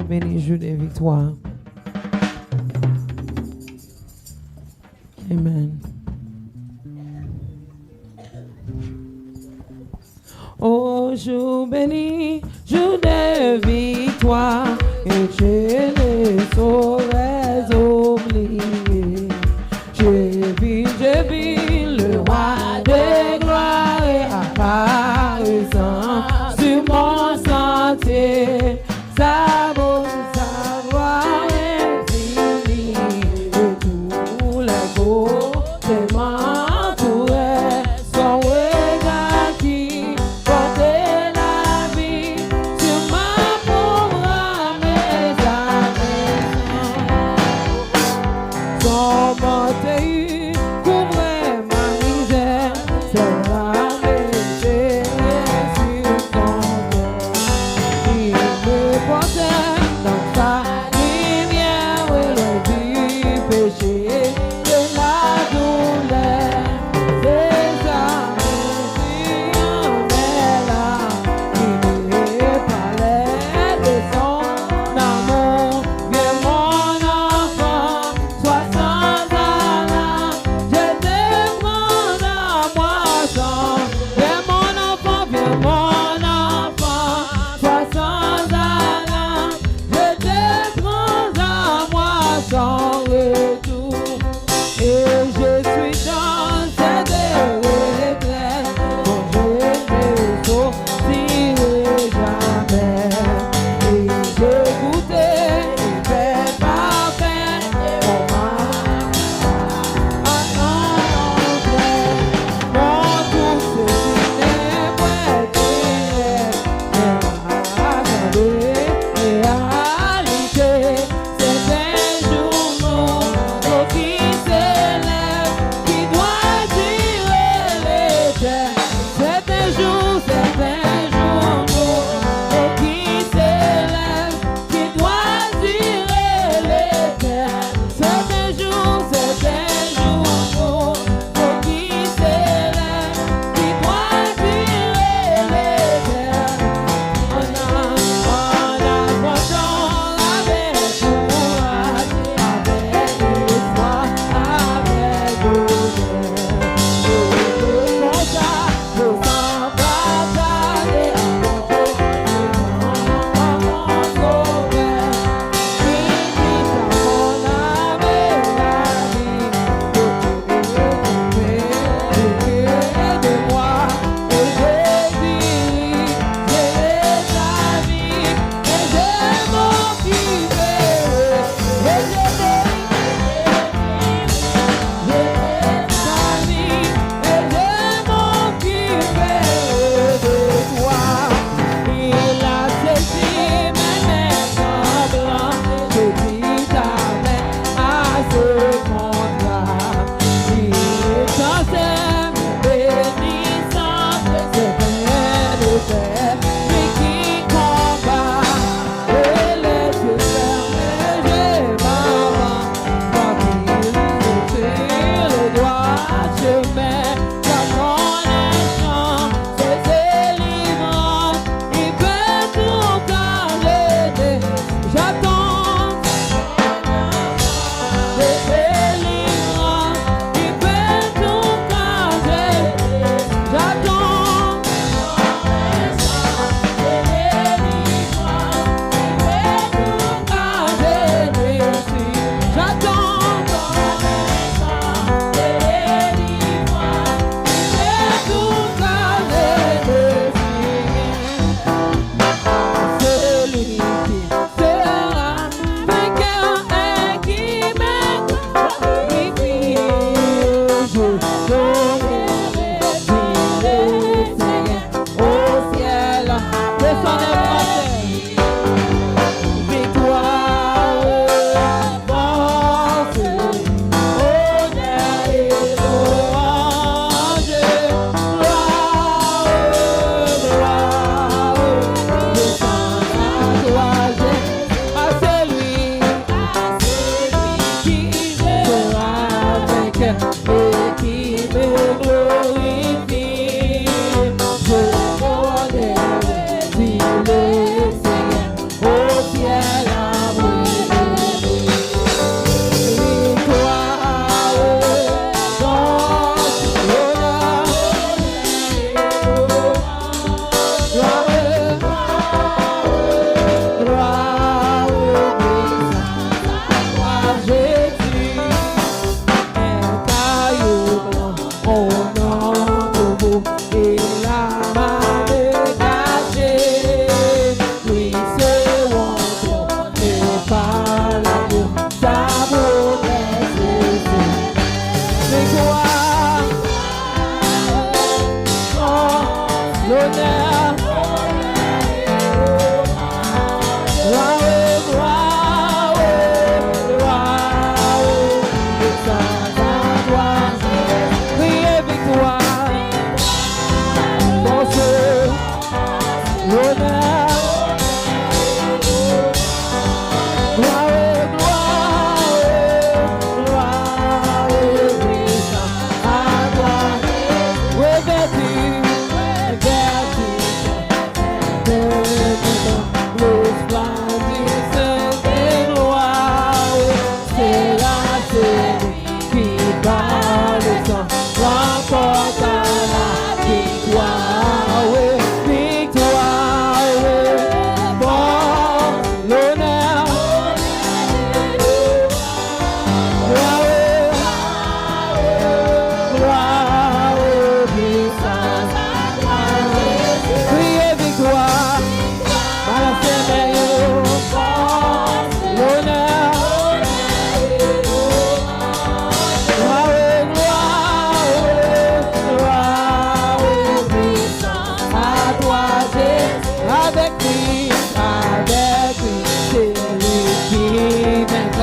Béni jour de victoire. Amen. Oh, jour béni, jour de victoire, et je ne saurais oublier. J'ai vu le roi de gloire apparaissant sur mon sentier. Sa beauté, sa gloire infinie, et tous les côtés m'entouraient. Son regard qui portait la vie sur ma pauvre âme et sa maison.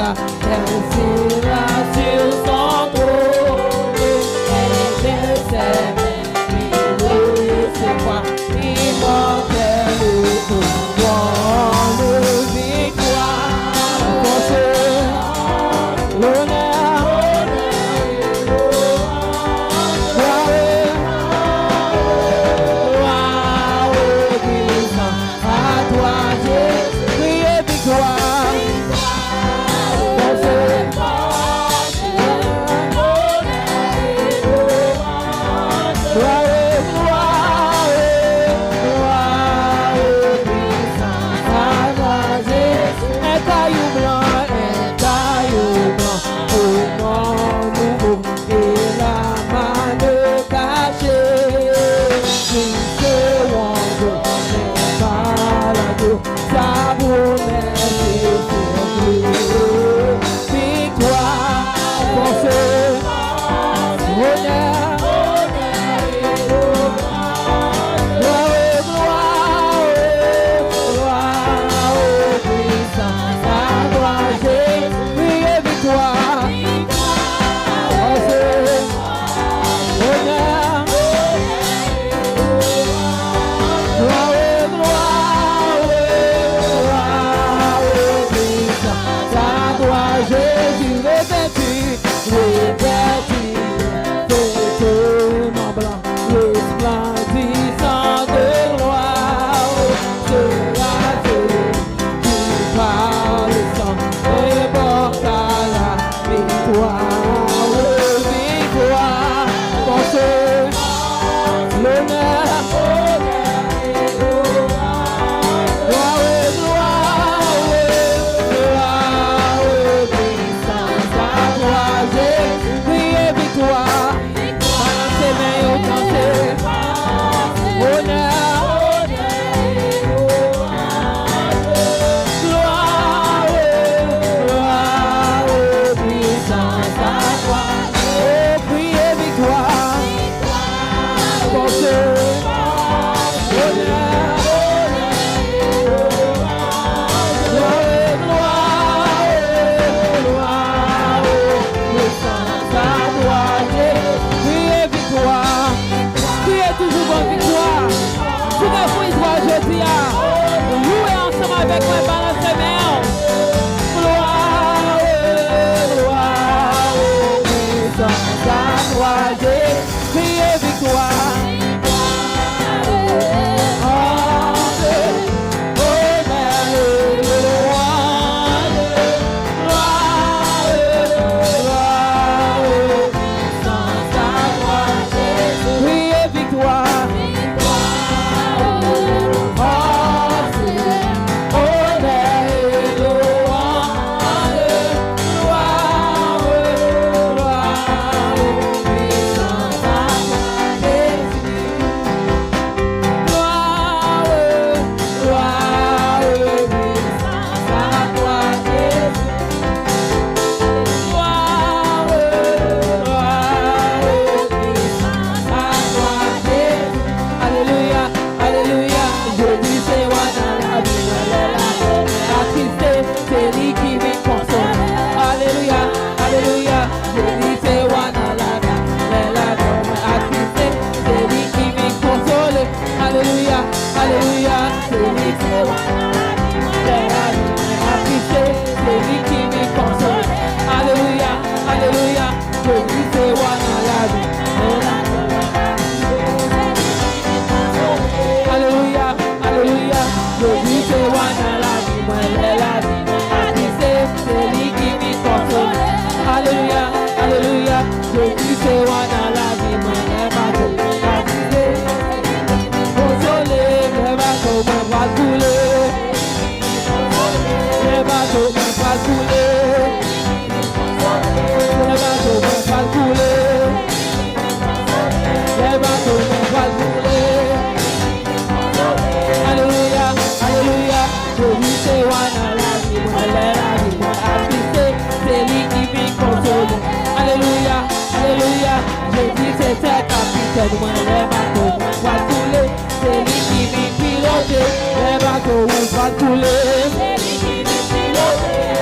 Alléluia, elle là sur son trône, elle intercède, oui, c'est quoi, immortel, gloire, victoire, force, l'honneur,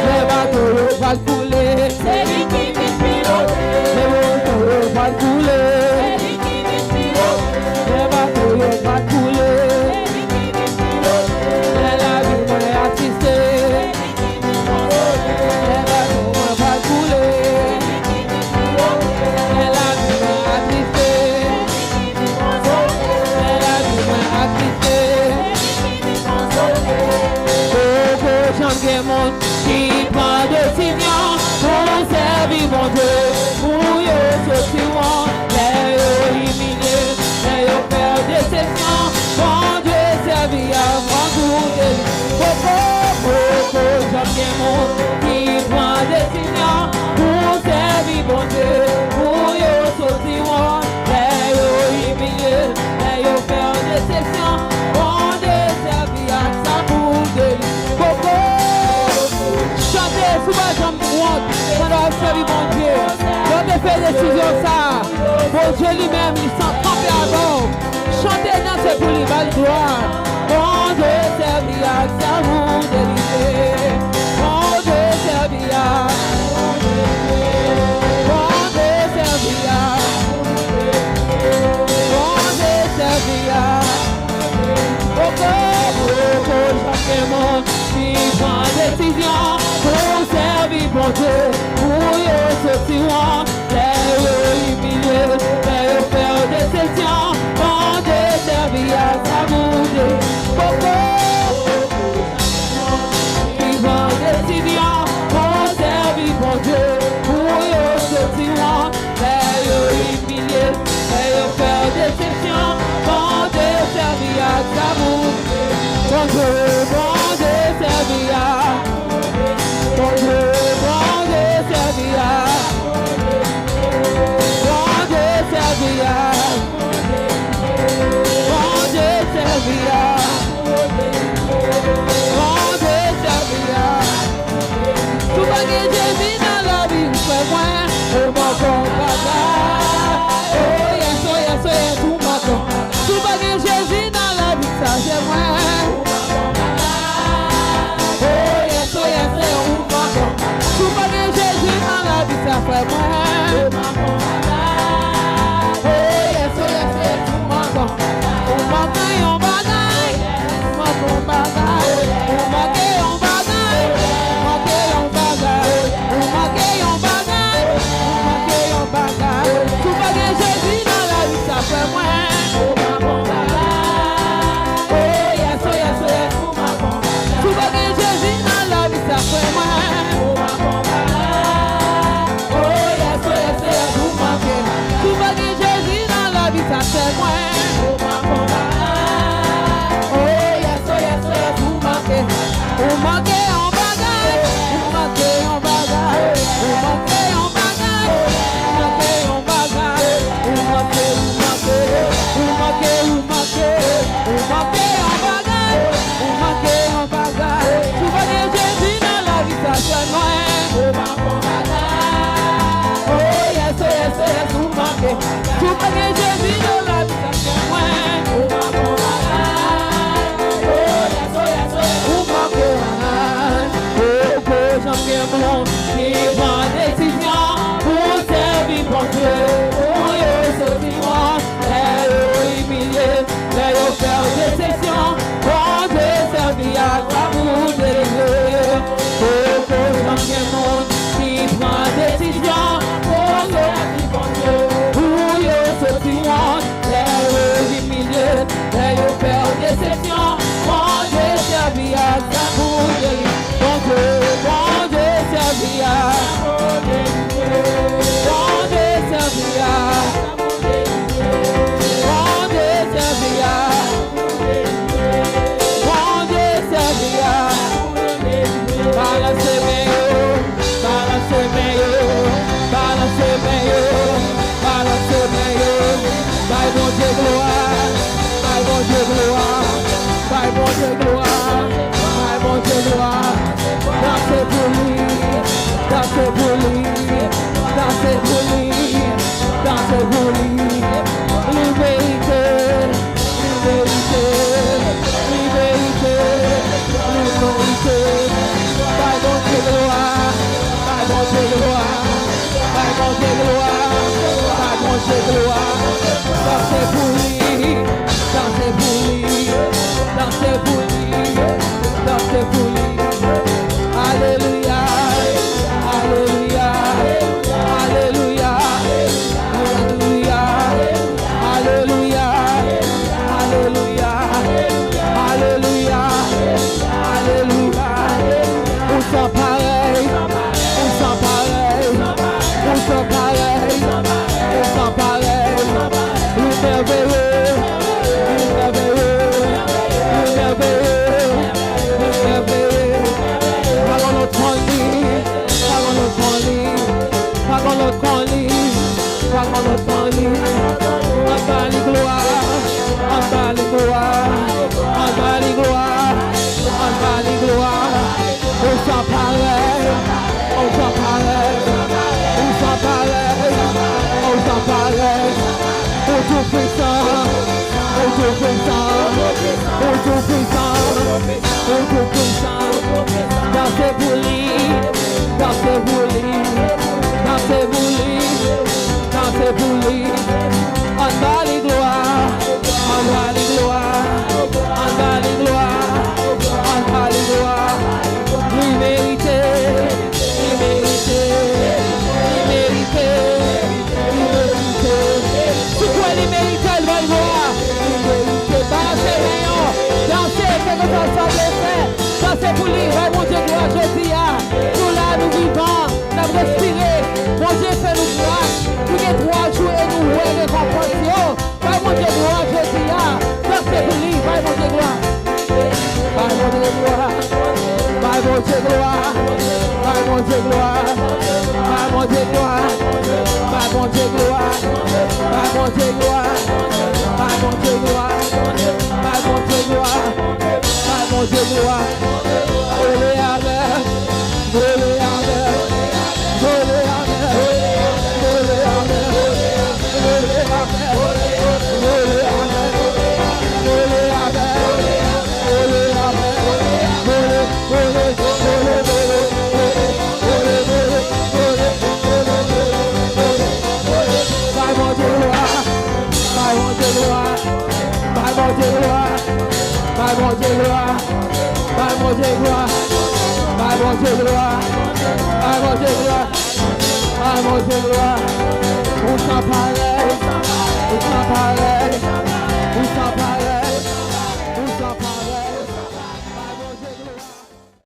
Les bateaux va couler. C'est lui qui m'inspire. Les bateaux va couler. C'est lui qui m'inspire. Les bateaux va couler. C'est lui qui m'inspire. Et la vie m'a assisté. Les bateaux va couler. Et la vie m'a assisté. Et la vie m'a assisté. J'en mon qui prend décision pour servir mon Dieu, pour y sortir, les humilier, les faire déception, mon Dieu servir à mon Dieu. J'en mon qui prend décision pour servir mon Dieu, pour y sortir, les humilier, les faire déception, mon Dieu servir à sa bouche. Chantez, souvent j'en monte, ça doit servir mon Dieu. Quand on fait décision ça, mon Dieu lui-même, il s'en trempe à bord. Chantez dans ce pour lui, mal gloire. Mon Dieu servir à ça vous délivrer. Mon Dieu servir à. Mon Dieu servir à. Mon Dieu servir à. Chaque monde qui prend décision pour servir mon Dieu, pour y sortir, les humilier, les faire déception, mon Dieu servir à sa bouche. Qui prend décision pour servir mon Dieu, pour y sortir, les humilier, les faire déception, mon Dieu servir à sa bouche. Mon Dieu servir à. Mon Dieu servir à. Mon Dieu servir à. Mon Dieu servir à. Mon Dieu servir à. Tout va que Jésus dans la vie, c'est moi, oh mon combat. Oh yes, tout ma con. Tout va que Jésus dans la vie, ça c'est moi. Ça fait moi. Oh yes, tout ma con. On manque on bagaille. On bagaille. On manque on bagaille. On bagaille. On manque on bagaille. On bagaille. Tout va que Jésus dans la vie, ça fait moi. Oh yes, tout ma con. Tout va que Jésus dans la vie, ça fait moi. Tout va que Jésus dans la vie, ça fait moi. Oh yes, tout manqué. On manqué en bagaille. On manqué en bagaille. On manqué en bagaille. On manqué en bagaille. On manqué en bagaille. On manqué en bagaille. Tout va que Jésus dans la vie, ça fait moi. Tout va que Jésus dans la vie, ça fait moi. J'en qui prend décision pour servir mon Dieu, pour y sortir, les humilier, les faire déception, pour te servir à ta bouche délivrer. J'en qui prend décision pour servir mon Dieu, pour y sortir, les humilier, les faire déception, pour te servir à ta bouche délivrer. Bon Dieu servir à. Bon Dieu servir à. Bon Dieu servir à. Bon Dieu servir à. Balance meilleur, balance meilleur, balance meilleur, balance meilleur. By bon Dieu gloire, by bon Dieu gloire, by bon Dieu gloire, by bon Dieu gloire. Dansez pour lui, dansez pour lui, dansez pour lui, dansez pour lui. Liberté, liberté, liberté, liberté. By bon Dieu gloire, by manger gloire, va manger gloire, va manger gloire. Dansez pour lui, dansez pour lui, dansez pour lui, dansez pour lui. Alléluia, alléluia, alléluia, alléluia, alléluia, alléluia, alléluia, alléluia. On sent pareil, on sent pareil, on sent pareil, on sent pareil. Le merveilleux, le merveilleux, le merveilleux, le merveilleux. Pas dans notre lit, pas dans notre lit, pas dans notre lit, pas dans notre lit. En bas les gloires, en bas les gloires, en bas les gloires, en bas les gloires. On s'en pareil, on s'en pareil, on s'en pareil, on s'en pareil. On tout puissant, on tout puissant, on tout puissant, on tout puissant. Dansez pour lui, dansez pour lui, dansez pour lui, dansez pour lui. En bas les gloires, en bas les gloires, en bas les gloires, en bas les gloires. Lui mérité, lui mérité, lui mérité, lui mérité. Si toi lui mérité, elle va le voir. Lui mérité, dansez rayon, dansez, quelque chose ça le fait. Dansez pour lui, ouais, mon Dieu, gloire, je dis, nous là, nous vivons, nous avons respiré. Mon Dieu, fait nous grâce. Nous avons 3 jours et nous ouais, récompense. Ouais, mon Dieu, gloire, je dis, dansez pour lui, ouais, mon Dieu, gloire. Ouais, mon Dieu, gloire. Vai mon Dieu gloire, vai mon Dieu gloire, vai mon Dieu gloire, vai mon Dieu gloire, vai mon Dieu gloire, vai mon Dieu gloire, vai mon Dieu gloire, vai mon Dieu gloire. Volez avec, volez avec, volez avec, volez avec, volez avec, volez avec, volez on s'en parlait,